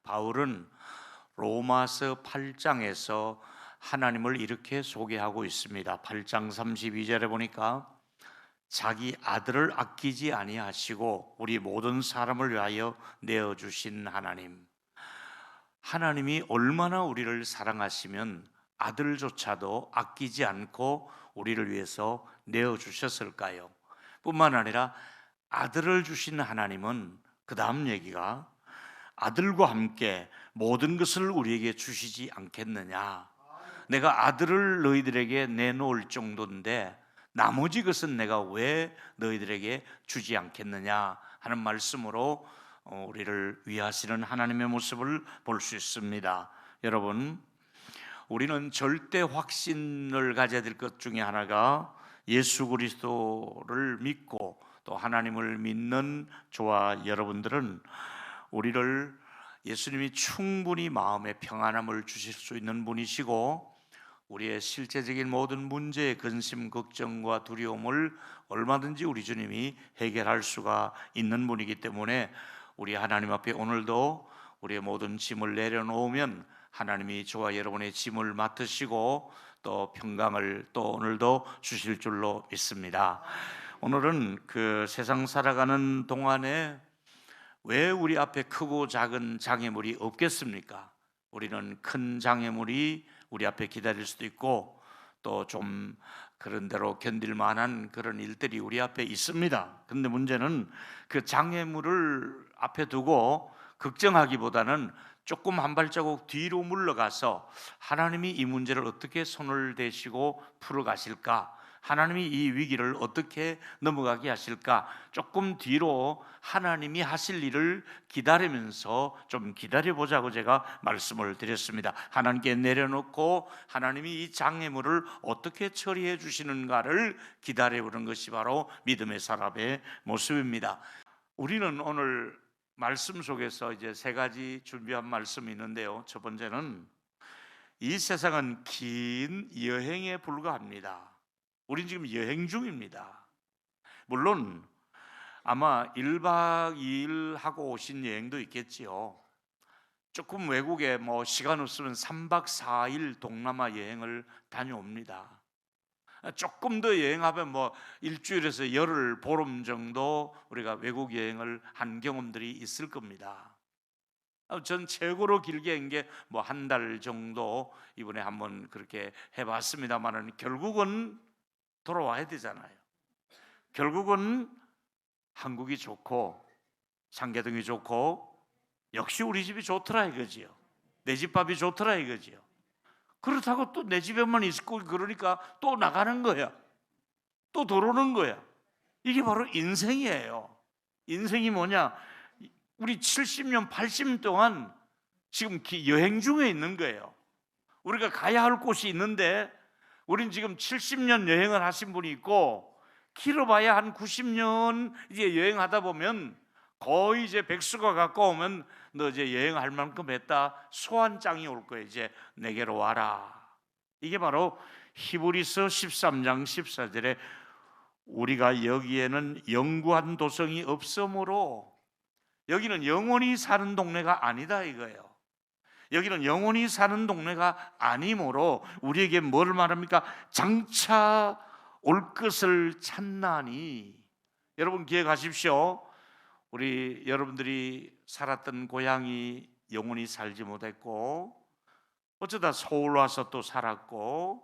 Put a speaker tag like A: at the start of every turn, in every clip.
A: 바울은 로마서 8장에서 하나님을 이렇게 소개하고 있습니다. 8장 32절에 보니까 자기 아들을 아끼지 아니하시고 우리 모든 사람을 위하여 내어주신 하나님, 하나님이 얼마나 우리를 사랑하시면 아들조차도 아끼지 않고 우리를 위해서 내어주셨을까요? 뿐만 아니라 아들을 주신 하나님은 그 다음 얘기가 아들과 함께 모든 것을 우리에게 주시지 않겠느냐. 내가 아들을 너희들에게 내놓을 정도인데 나머지 것은 내가 왜 너희들에게 주지 않겠느냐 하는 말씀으로 우리를 위하시는 하나님의 모습을 볼 수 있습니다. 여러분, 우리는 절대 확신을 가져야 될 것 중에 하나가 예수 그리스도를 믿고 또 하나님을 믿는 저와 여러분들은 우리를 예수님이 충분히 마음의 평안함을 주실 수 있는 분이시고 우리의 실제적인 모든 문제의 근심, 걱정과 두려움을 얼마든지 우리 주님이 해결할 수가 있는 분이기 때문에 우리 하나님 앞에 오늘도 우리의 모든 짐을 내려놓으면 하나님이 저와 여러분의 짐을 맡으시고 또 평강을 또 오늘도 주실 줄로 믿습니다. 오늘은 그 세상 살아가는 동안에 왜 우리 앞에 크고 작은 장애물이 없겠습니까? 우리는 큰 장애물이 우리 앞에 기다릴 수도 있고 또 좀 그런 대로 견딜 만한 그런 일들이 우리 앞에 있습니다. 근데 문제는 그 장애물을 앞에 두고 걱정하기보다는 조금 한 발자국 뒤로 물러가서 하나님이 이 문제를 어떻게 손을 대시고 풀어가실까? 하나님이 이 위기를 어떻게 넘어가게 하실까? 조금 뒤로 하나님이 하실 일을 기다리면서 좀 기다려보자고 제가 말씀을 드렸습니다. 하나님께 내려놓고 하나님이 이 장애물을 어떻게 처리해 주시는가를 기다려보는 것이 바로 믿음의 사람의 모습입니다. 우리는 오늘 말씀 속에서 이제 세 가지 준비한 말씀이 있는데요. 첫 번째는 이 세상은 긴 여행에 불과합니다. 우린 지금 여행 중입니다. 물론 아마 1박 2일 하고 오신 여행도 있겠지요. 조금 외국에 시간 없으면 3박 4일 동남아 여행을 다녀옵니다. 조금 더 여행하면 일주일에서 열흘 보름 정도 우리가 외국 여행을 한 경험들이 있을 겁니다. 전 최고로 길게 한 게 한 달 정도 이번에 한번 그렇게 해봤습니다만은 결국은 돌아와야 되잖아요. 결국은 한국이 좋고 상계동이 좋고 역시 우리 집이 좋더라 이거지요. 내 집밥이 좋더라 이거지요. 그렇다고 또 내 집에만 있고 그러니까 또 나가는 거야. 또 들어오는 거야. 이게 바로 인생이에요. 인생이 뭐냐? 우리 70년, 80년 동안 지금 여행 중에 있는 거예요. 우리가 가야 할 곳이 있는데 우린 지금 70년 여행을 하신 분이 있고 길어봐야 한 90년 이제 여행하다 보면 거의 이제 백수가 가까우면 너 이제 여행할 만큼 했다. 소환장이 올 거예요. 이제 내게로 와라. 이게 바로 히브리서 13장 14절에 우리가 여기에는 영구한 도성이 없으므로 여기는 영원히 사는 동네가 아니다 이거예요. 여기는 영원히 사는 동네가 아니므로 우리에게 뭘 말합니까? 장차 올 것을 찾나니. 여러분 기억하십시오. 우리 여러분들이 살았던 고향이 영원히 살지 못했고 어쩌다 서울 와서 또 살았고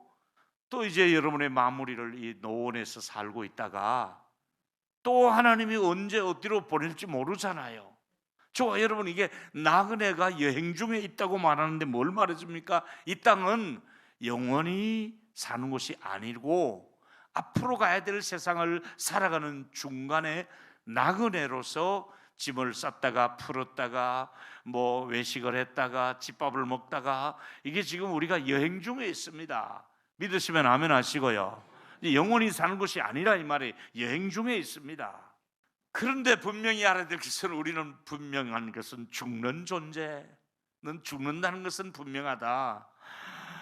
A: 또 이제 여러분의 마무리를 이 노원에서 살고 있다가 또 하나님이 언제 어디로 보낼지 모르잖아요. 저와 여러분 이게 나그네가 여행 중에 있다고 말하는데 뭘 말해줍니까? 이 땅은 영원히 사는 곳이 아니고 앞으로 가야 될 세상을 살아가는 중간에 나그네로서 짐을 쌌다가 풀었다가 외식을 했다가 집밥을 먹다가 이게 지금 우리가 여행 중에 있습니다. 믿으시면 아멘 하시고요. 영원히 사는 곳이 아니라 이 말이 여행 중에 있습니다. 그런데 분명히 알아야 될 것은 우리는 분명한 것은 죽는 존재는 죽는다는 것은 분명하다.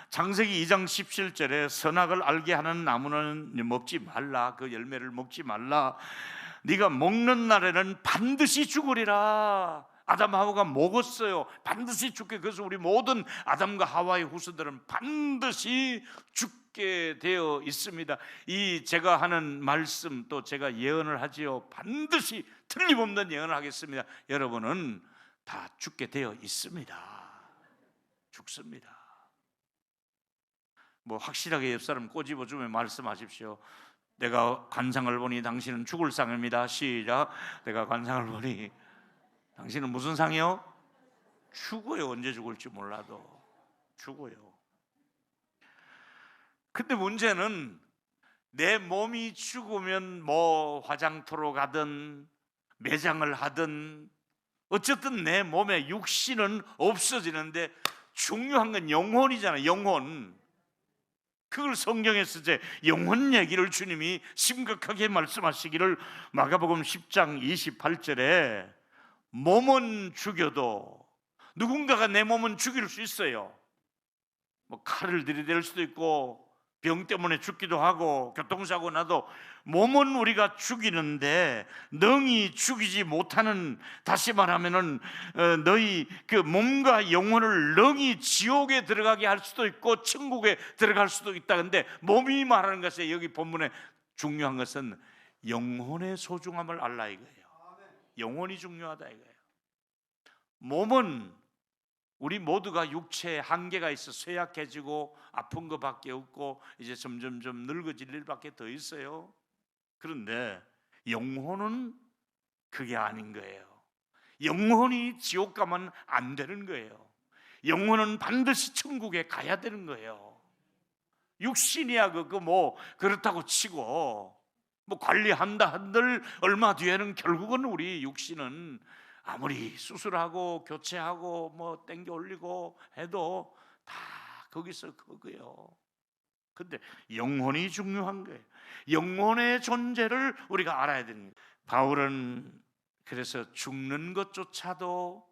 A: 창세기 2장 17절에 선악을 알게 하는 나무는 먹지 말라. 그 열매를 먹지 말라. 네가 먹는 날에는 반드시 죽으리라. 아담 하와가 먹었어요. 반드시 죽게. 그래서 우리 모든 아담과 하와의 후손들은 반드시 죽게 되어 있습니다. 이 제가 하는 말씀 또 제가 예언을 하지요. 반드시 틀림없는 예언을 하겠습니다. 여러분은 다 죽게 되어 있습니다. 죽습니다. 뭐 확실하게 옆 사람 꼬집어주면 말씀하십시오. 내가 관상을 보니 당신은 죽을 상입니다. 시작. 내가 관상을 보니 당신은 무슨 상이요? 죽어요. 언제 죽을지 몰라도 죽어요. 근데 문제는 내 몸이 죽으면 뭐 화장터로 가든 매장을 하든 어쨌든 내 몸의 육신은 없어지는데 중요한 건 영혼이잖아요. 영혼. 그걸 성경에서 이제 영혼 얘기를 주님이 심각하게 말씀하시기를 마가복음 10장 28절에 몸은 죽여도 누군가가 내 몸은 죽일 수 있어요. 뭐 칼을 들이댈 수도 있고 병 때문에 죽기도 하고 교통사고 나도 몸은 우리가 죽이는데 능히 죽이지 못하는, 다시 말하면은 너희 그 몸과 영혼을 능히 지옥에 들어가게 할 수도 있고 천국에 들어갈 수도 있다. 근데 몸이 말하는 것에 여기 본문에 중요한 것은 영혼의 소중함을 알라 이거예요. 영혼이 중요하다 이거예요. 몸은 우리 모두가 육체에 한계가 있어 쇠약해지고 아픈 것밖에 없고 이제 점점점 늙어질 일밖에 더 있어요. 그런데 영혼은 그게 아닌 거예요. 영혼이 지옥 가면 안 되는 거예요. 영혼은 반드시 천국에 가야 되는 거예요. 육신이야 뭐 그렇다고 치고 뭐 관리한다 한들 얼마 뒤에는 결국은 우리 육신은 아무리 수술하고 교체하고 뭐 땡겨 올리고 해도 다 거기서 그거예요. 근데 영혼이 중요한 거예요. 영혼의 존재를 우리가 알아야 됩니다. 바울은 그래서 죽는 것조차도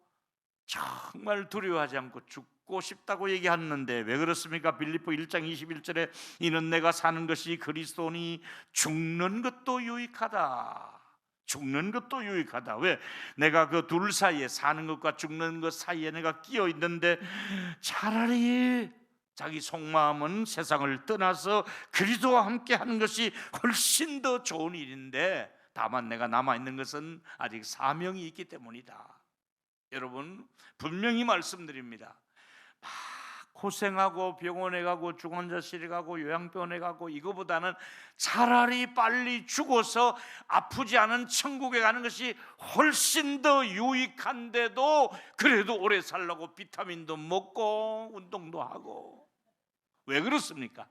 A: 정말 두려워하지 않고 죽고 싶다고 얘기하는데 왜 그렇습니까? 빌립보 1장 21절에 이는 내가 사는 것이 그리스도니 죽는 것도 유익하다. 죽는 것도 유익하다. 왜? 내가 그 둘 사이에, 사는 것과 죽는 것 사이에 내가 끼어 있는데 차라리 자기 속마음은 세상을 떠나서 그리스도와 함께 하는 것이 훨씬 더 좋은 일인데 다만 내가 남아있는 것은 아직 사명이 있기 때문이다. 여러분 분명히 말씀드립니다. 막 고생하고 병원에 가고 중환자실에 가고 요양병원에 가고 이거보다는 차라리 빨리 죽어서 아프지 않은 천국에 가는 것이 훨씬 더 유익한데도 그래도 오래 살려고 비타민도 먹고 운동도 하고. 왜 그렇습니까?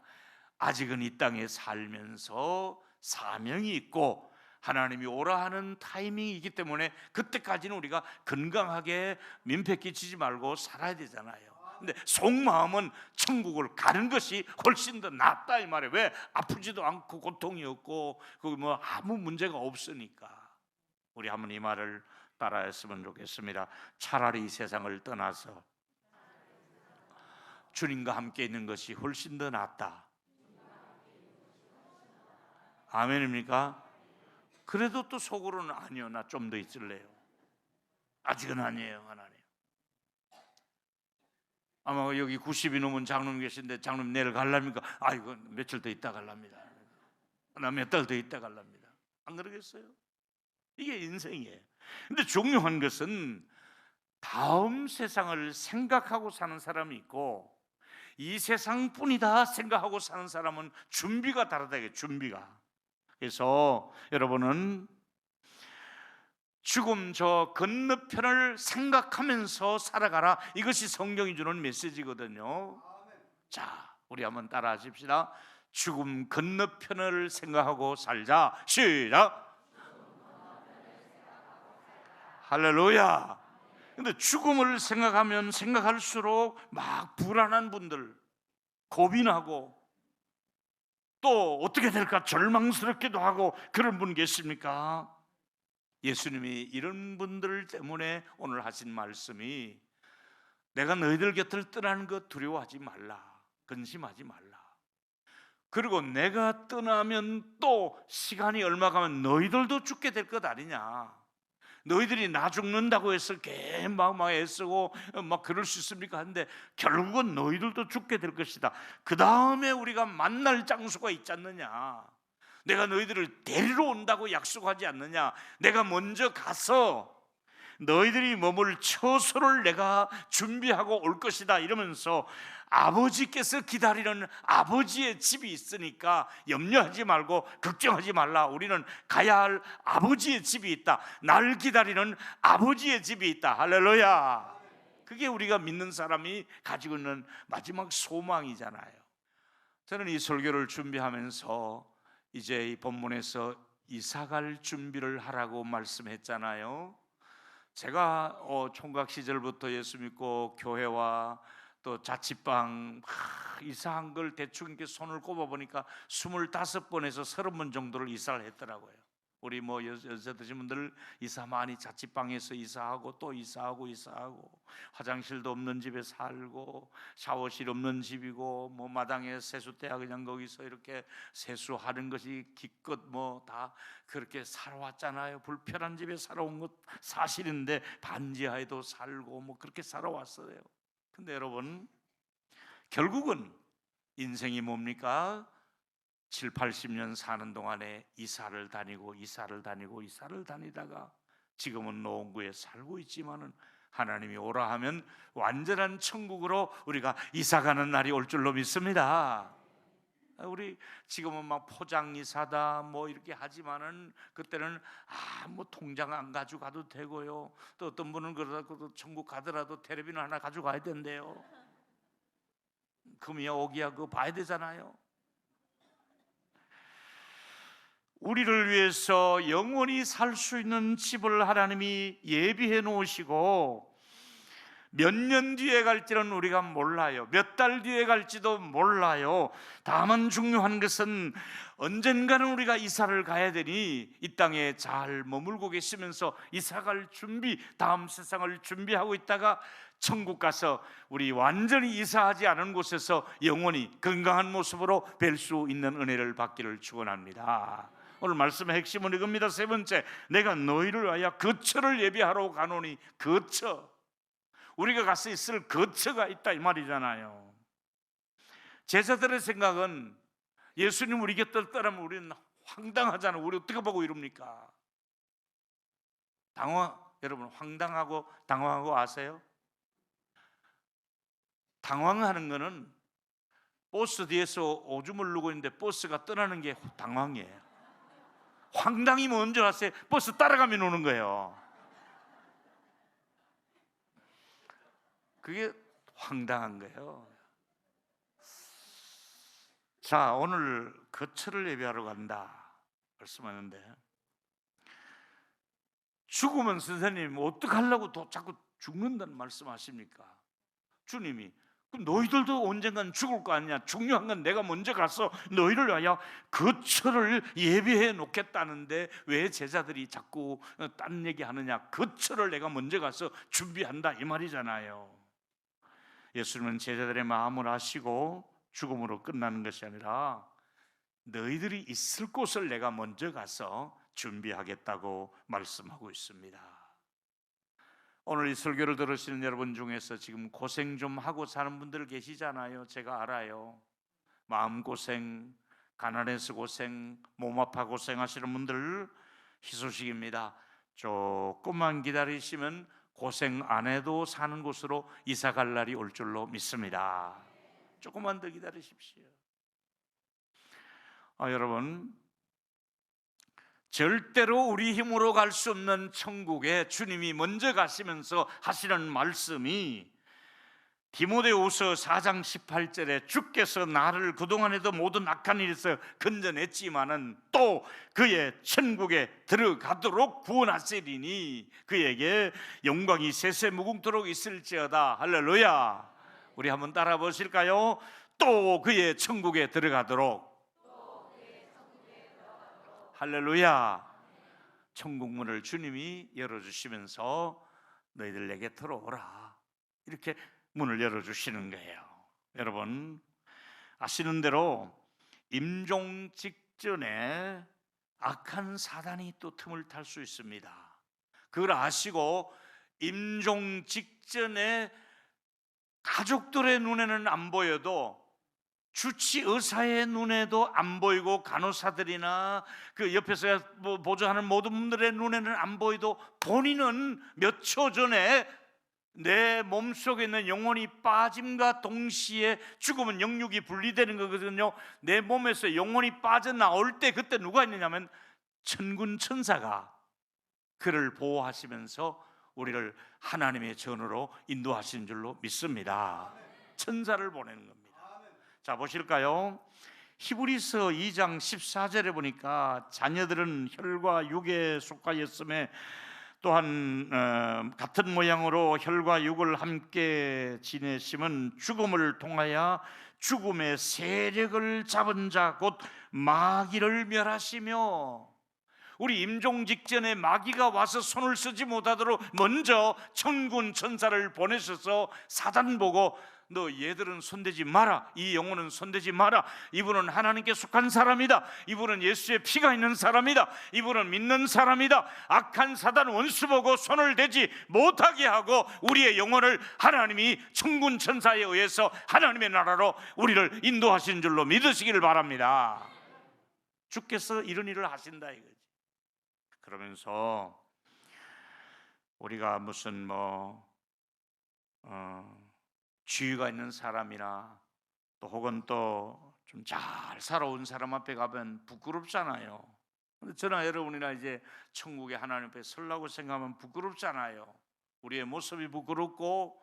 A: 아직은 이 땅에 살면서 사명이 있고 하나님이 오라 하는 타이밍이 있기 때문에 그때까지는 우리가 건강하게 민폐 끼치지 말고 살아야 되잖아요. 근데 속마음은 천국을 가는 것이 훨씬 더 낫다 이 말이에요. 왜? 아프지도 않고 고통이 없고 거기 뭐 아무 문제가 없으니까. 우리 한번 이 말을 따라했으면 좋겠습니다. 차라리 이 세상을 떠나서 주님과 함께 있는 것이 훨씬 더 낫다. 아멘입니까? 그래도 또 속으로는 아니요, 나 좀 더 있을래요. 아직은 아니에요. 하나님, 아마 여기 90이 넘은 장로님 계신데 장로님 내일 갈랍니까? 아이고 며칠 더 있다 갈랍니다. 나 몇 달 더 있다 갈랍니다. 안 그러겠어요? 이게 인생이에요. 근데 중요한 것은 다음 세상을 생각하고 사는 사람이 있고 이 세상뿐이다 생각하고 사는 사람은 준비가 다르다. 이게 준비가. 그래서 여러분은 죽음 저 건너편을 생각하면서 살아가라. 이것이 성경이 주는 메시지거든요. 자, 우리 한번 따라 하십시다. 죽음 건너편을 생각하고 살자. 시작. 할렐루야. 근데 죽음을 생각하면 생각할수록 막 불안한 분들, 고민하고 또 어떻게 될까 절망스럽기도 하고 그런 분 계십니까? 예수님이 이런 분들 때문에 오늘 하신 말씀이 내가 너희들 곁을 떠나는 것 두려워하지 말라, 근심하지 말라. 그리고 내가 떠나면 또 시간이 얼마 가면 너희들도 죽게 될 것 아니냐. 너희들이 나 죽는다고 해서 막 애쓰고 막 그럴 수 있습니까? 하는데 결국은 너희들도 죽게 될 것이다. 그 다음에 우리가 만날 장소가 있지 않느냐. 내가 너희들을 데리러 온다고 약속하지 않느냐. 내가 먼저 가서 너희들이 머물 처소를 내가 준비하고 올 것이다 이러면서 아버지께서 기다리는 아버지의 집이 있으니까 염려하지 말고 걱정하지 말라. 우리는 가야 할 아버지의 집이 있다. 날 기다리는 아버지의 집이 있다. 할렐루야. 그게 우리가 믿는 사람이 가지고 있는 마지막 소망이잖아요. 저는 이 설교를 준비하면서 이제 이 본문에서 이사갈 준비를 하라고 말씀했잖아요. 제가 총각 시절부터 예수 믿고 교회와 또 자취방 이사한 걸 대충 이렇게 손을 꼽아 보니까 25번에서 30번 정도를 이사를 했더라고요. 우리 뭐 여자 되신 분들 이사 많이 자취방에서 이사하고 또 이사하고 화장실도 없는 집에 살고 샤워실 없는 집이고 뭐 마당에 세수대야 그냥 거기서 이렇게 세수하는 것이 기껏 뭐 다 그렇게 살아왔잖아요. 불편한 집에 살아온 것 사실인데 반지하에도 살고 뭐 그렇게 살아왔어요. 근데 여러분 결국은 인생이 뭡니까? 7, 80년 사는 동안에 이사를 다니다가 지금은 노원구에 살고 있지만은 하나님이 오라 하면 완전한 천국으로 우리가 이사가는 날이 올 줄로 믿습니다. 우리 지금은 막 포장 이사다 뭐 이렇게 하지만은 그때는 뭐 통장 안 가지고 가도 되고요. 또 어떤 분은 그러다 천국 가더라도 텔레비는 하나 가지고 가야 된대요. 금이야 오기야 그거 봐야 되잖아요. 우리를 위해서 영원히 살 수 있는 집을 하나님이 예비해 놓으시고 몇 년 뒤에 갈지는 우리가 몰라요. 몇 달 뒤에 갈지도 몰라요. 다만 중요한 것은 언젠가는 우리가 이사를 가야 되니 이 땅에 잘 머물고 계시면서 이사갈 준비, 다음 세상을 준비하고 있다가 천국 가서 우리 완전히 이사하지 않은 곳에서 영원히 건강한 모습으로 뵐 수 있는 은혜를 받기를 축원합니다. 오늘 말씀의 핵심은 이겁니다. 세 번째, 내가 너희를 위하여 거처를 예비하러 가노니. 거처, 우리가 가서 있을 거처가 있다 이 말이잖아요. 제자들의 생각은 예수님 우리 곁을 떠나면 우리는 황당하잖아요. 우리 어떻게 보고 이럽니까? 여러분 황당하고 당황하고 아세요? 당황하는 거는 버스 뒤에서 오줌을 누고 있는데 버스가 떠나는 게 당황이에요. 황당이 뭔지 아세요? 버스 따라가면 오는 거예요. 그게 황당한 거예요. 자, 오늘 거처를 예비하러 간다 말씀하는데 죽으면 선생님 어떡하려고 자꾸 죽는다는 말씀하십니까? 주님이 그럼 너희들도 언젠간 죽을 거 아니냐? 중요한 건 내가 먼저 가서 너희를 위하여 거처를 예비해 놓겠다는데 왜 제자들이 자꾸 딴 얘기하느냐? 거처를 내가 먼저 가서 준비한다 이 말이잖아요. 예수님은 제자들의 마음을 아시고 죽음으로 끝나는 것이 아니라 너희들이 있을 곳을 내가 먼저 가서 준비하겠다고 말씀하고 있습니다. 오늘 이 설교를 들으시는 여러분 중에서 지금 고생 좀 하고 사는 분들 계시잖아요. 제가 알아요. 마음고생, 가난해서 고생, 몸 아파 고생하시는 분들 희소식입니다. 조금만 기다리시면 고생 안 해도 사는 곳으로 이사 갈 날이 올 줄로 믿습니다. 조금만 더 기다리십시오. 여러분 절대로 우리 힘으로 갈 수 없는 천국에 주님이 먼저 가시면서 하시는 말씀이 디모데후서 4장 18절에 주께서 나를 그동안에도 모든 악한 일에서 건져냈지만은 또 그의 천국에 들어가도록 구원하시리니 그에게 영광이 세세무궁토록 있을지어다. 할렐루야. 우리 한번 따라 보실까요? 또 그의 천국에 들어가도록. 할렐루야. 천국 문을 주님이 열어주시면서 너희들 내게 들어오라 이렇게 문을 열어주시는 거예요. 여러분 아시는 대로 임종 직전에 악한 사단이 또 틈을 탈 수 있습니다. 그걸 아시고 임종 직전에 가족들의 눈에는 안 보여도 주치 의사의 눈에도 안 보이고 간호사들이나 그 옆에서 보조하는 모든 분들의 눈에는 안 보이도 본인은 몇 초 전에 내 몸속에 있는 영혼이 빠짐과 동시에 죽으면 영육이 분리되는 거거든요. 내 몸에서 영혼이 빠져나올 때 그때 누가 있느냐면 천군 천사가 그를 보호하시면서 우리를 하나님의 전으로 인도하시는 줄로 믿습니다. 천사를 보내는 겁니다. 자, 보실까요? 히브리서 2장 14절에 보니까 자녀들은 혈과 육에 속하였음에 또한 같은 모양으로 혈과 육을 함께 지내심은 죽음을 통하여 죽음의 세력을 잡은 자 곧 마귀를 멸하시며, 우리 임종 직전에 마귀가 와서 손을 쓰지 못하도록 먼저 천군 천사를 보내셔서 사단 보고 너 얘들은 손대지 마라, 이 영혼은 손대지 마라, 이분은 하나님께 속한 사람이다, 이분은 예수의 피가 있는 사람이다, 이분은 믿는 사람이다, 악한 사단 원수 보고 손을 대지 못하게 하고 우리의 영혼을 하나님이 천군 천사에 의해서 하나님의 나라로 우리를 인도하시는 줄로 믿으시기를 바랍니다. 주께서 이런 일을 하신다 이거지. 그러면서 우리가 무슨 지위가 있는 사람이나 또 혹은 또 좀 잘 살아온 사람 앞에 가면 부끄럽잖아요. 근데 저나 여러분이나 이제 천국에 하나님 앞에 서려고 생각하면 부끄럽잖아요. 우리의 모습이 부끄럽고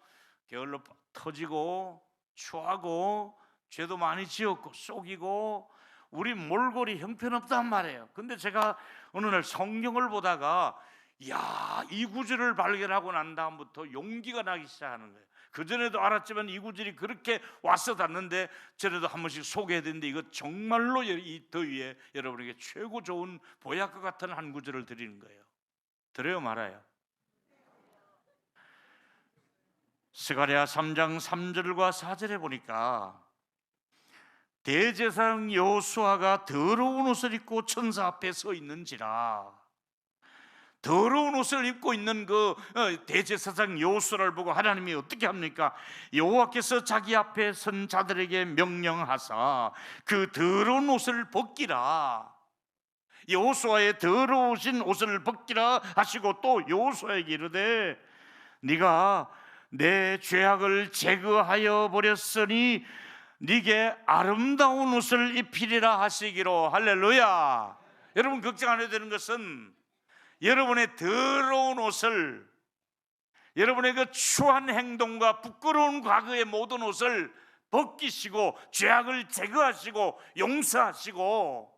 A: 게을러 터지고 추하고 죄도 많이 지었고 속이고 우리 몰골이 형편없단 말이에요. 근데 제가 어느 날 성경을 보다가 이 구절을 발견하고 난 다음부터 용기가 나기 시작하는 거예요. 그전에도 알았지만 이 구절이 그렇게 와서 닿는데 전에도 한 번씩 소개해야 되는데 이거 정말로 이 더위에 여러분에게 최고 좋은 보약과 같은 한 구절을 드리는 거예요. 드려요 말아요? 스가랴 3장 3절과 4절에 보니까 대제사장 여호수아가 더러운 옷을 입고 천사 앞에 서 있는지라, 더러운 옷을 입고 있는 그 대제사장 여호수아를 보고 하나님이 어떻게 합니까? 여호와께서 자기 앞에 선 자들에게 명령하사 그 더러운 옷을 벗기라, 여호수아의 더러우신 옷을 벗기라 하시고 또 여호수아에게 이르되 네가 내 죄악을 제거하여 버렸으니 네게 아름다운 옷을 입히리라 하시기로. 할렐루야. 여러분 걱정 안 해도 되는 것은 여러분의 더러운 옷을, 여러분의 그 추한 행동과 부끄러운 과거의 모든 옷을 벗기시고 죄악을 제거하시고 용서하시고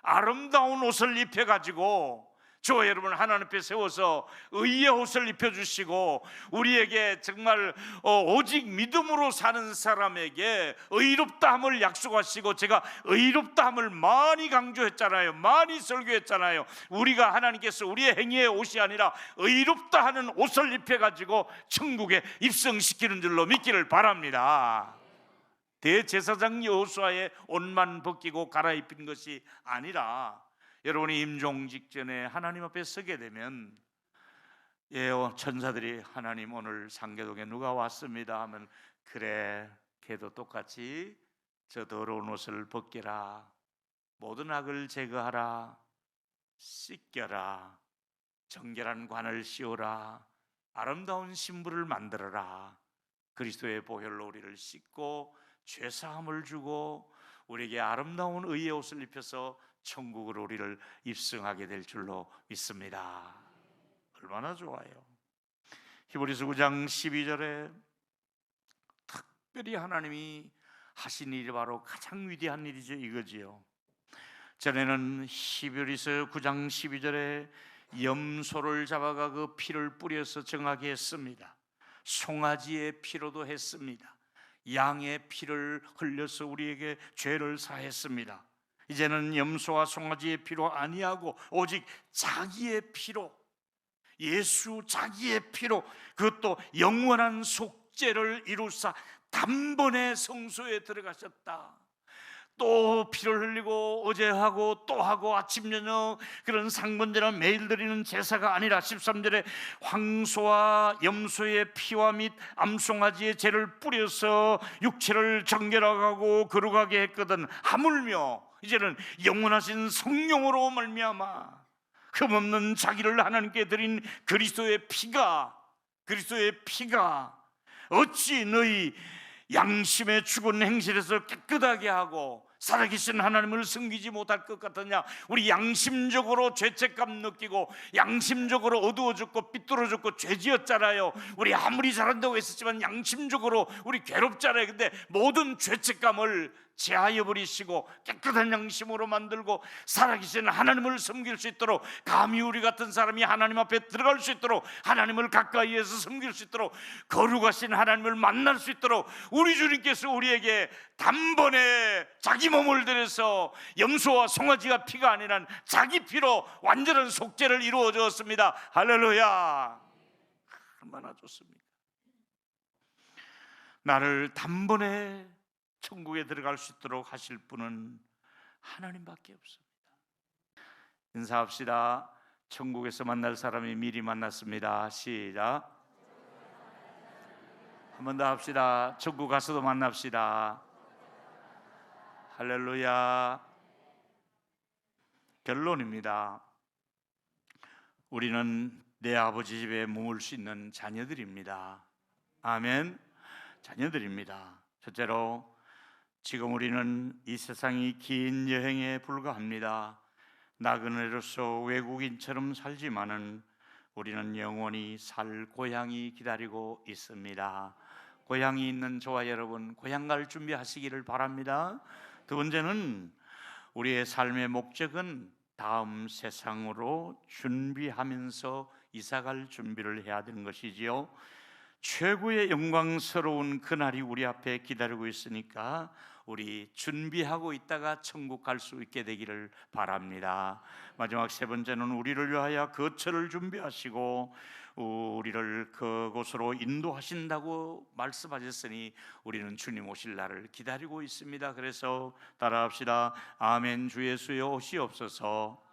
A: 아름다운 옷을 입혀가지고 저와 여러분을 하나님 앞에 세워서 의의 옷을 입혀주시고 우리에게 정말 오직 믿음으로 사는 사람에게 의롭다함을 약속하시고, 제가 의롭다함을 많이 강조했잖아요. 많이 설교했잖아요. 우리가 하나님께서 우리의 행위의 옷이 아니라 의롭다 하는 옷을 입혀가지고 천국에 입성시키는 줄로 믿기를 바랍니다. 대제사장 여호수아의 옷만 벗기고 갈아입힌 것이 아니라 여러분이 임종 직전에 하나님 앞에 서게 되면 천사들이 하나님 오늘 상계동에 누가 왔습니다 하면 그래 걔도 똑같이 저 더러운 옷을 벗겨라, 모든 악을 제거하라, 씻겨라, 정결한 관을 씌우라, 아름다운 신부를 만들어라, 그리스도의 보혈로 우리를 씻고 죄사함을 주고 우리에게 아름다운 의의 옷을 입혀서 천국으로 우리를 입성하게 될 줄로 믿습니다. 얼마나 좋아요. 히브리서 9장 12절에 특별히 하나님이 하신 일이 바로 가장 위대한 일이죠. 이거지요. 전에는 히브리서 9장 12절에 염소를 잡아가 그 피를 뿌려서 정하게 했습니다. 송아지의 피로도 했습니다. 양의 피를 흘려서 우리에게 죄를 사했습니다. 이제는 염소와 송아지의 피로 아니하고 오직 자기의 피로, 예수 자기의 피로, 그것도 영원한 속죄를 이루사 단번에 성소에 들어가셨다. 또 피를 흘리고 어제 하고 또 하고 아침 저녁 그런 상번제는 매일 드리는 제사가 아니라 13절에 황소와 염소의 피와 및 암송아지의 죄를 뿌려서 육체를 정결하고 거룩하게 했거든. 하물며 이제는 영원하신 성령으로 말미암아 흠없는 자기를 하나님께 드린 그리스도의 피가 어찌 너희 양심의 죽은 행실에서 깨끗하게 하고 살아계신 하나님을 섬기지 못할 것 같느냐. 우리 양심적으로 죄책감 느끼고 양심적으로 어두워졌고 삐뚤어졌고 죄지었잖아요. 우리 아무리 잘한다고 했었지만 양심적으로 우리 괴롭잖아요. 근데 모든 죄책감을 제하여 버리시고 깨끗한 양심으로 만들고 살아계신 하나님을 섬길 수 있도록, 감히 우리 같은 사람이 하나님 앞에 들어갈 수 있도록, 하나님을 가까이에서 섬길 수 있도록, 거룩하신 하나님을 만날 수 있도록 우리 주님께서 우리에게 단번에 자기 몸을 들여서 염소와 송아지가 피가 아니라 자기 피로 완전한 속죄를 이루어 주었습니다. 할렐루야. 얼마나 좋습니까? 나를 단번에 천국에 들어갈 수 있도록 하실 분은 하나님밖에 없습니다. 인사합시다. 천국에서 만날 사람이 미리 만났습니다. 시작. 한 번 더 합시다. 천국 가서도 만납시다. 할렐루야. 결론입니다. 우리는 내 아버지 집에 머물 수 있는 자녀들입니다. 아멘. 자녀들입니다. 첫째로, 지금 우리는 이 세상이 긴 여행에 불과합니다. 나그네로서 외국인처럼 살지만은 우리는 영원히 살 고향이 기다리고 있습니다. 고향이 있는 저와 여러분, 고향 갈 준비하시기를 바랍니다. 두 번째는, 우리의 삶의 목적은 다음 세상으로 준비하면서 이사갈 준비를 해야 되는 것이지요. 최고의 영광스러운 그날이 우리 앞에 기다리고 있으니까 우리 준비하고 있다가 천국 갈 수 있게 되기를 바랍니다. 마지막 세 번째는, 우리를 위하여 거처를 준비하시고 우리를 그곳으로 인도하신다고 말씀하셨으니 우리는 주님 오실 날을 기다리고 있습니다. 그래서 따라합시다. 아멘. 주 예수여 오시옵소서.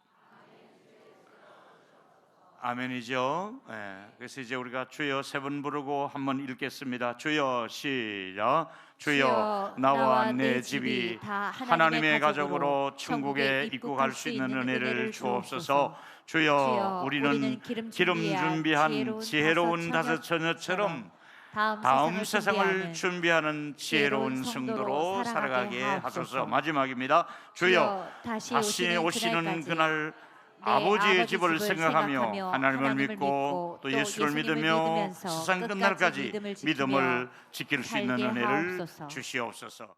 A: 아멘이죠. 네. 그래서 이제 우리가 주여 세 번 부르고 한번 읽겠습니다. 주여, 시작. 주여, 나와 내 집이 다 하나님의 가족으로 천국에 입고 갈 수 있는 은혜를 주옵소서. 주여, 우리는 기름 준비한 지혜로운 다섯 처녀처럼 다음 세상을 준비하는 지혜로운 성도로 살아가게 하소서. 마지막입니다. 주여, 다시 오시는 그날 아버지의 집을 생각하며 하나님을 믿고 또 예수를 믿으며 세상 끝날까지 믿음을 지킬 수 있는 은혜를 주시옵소서.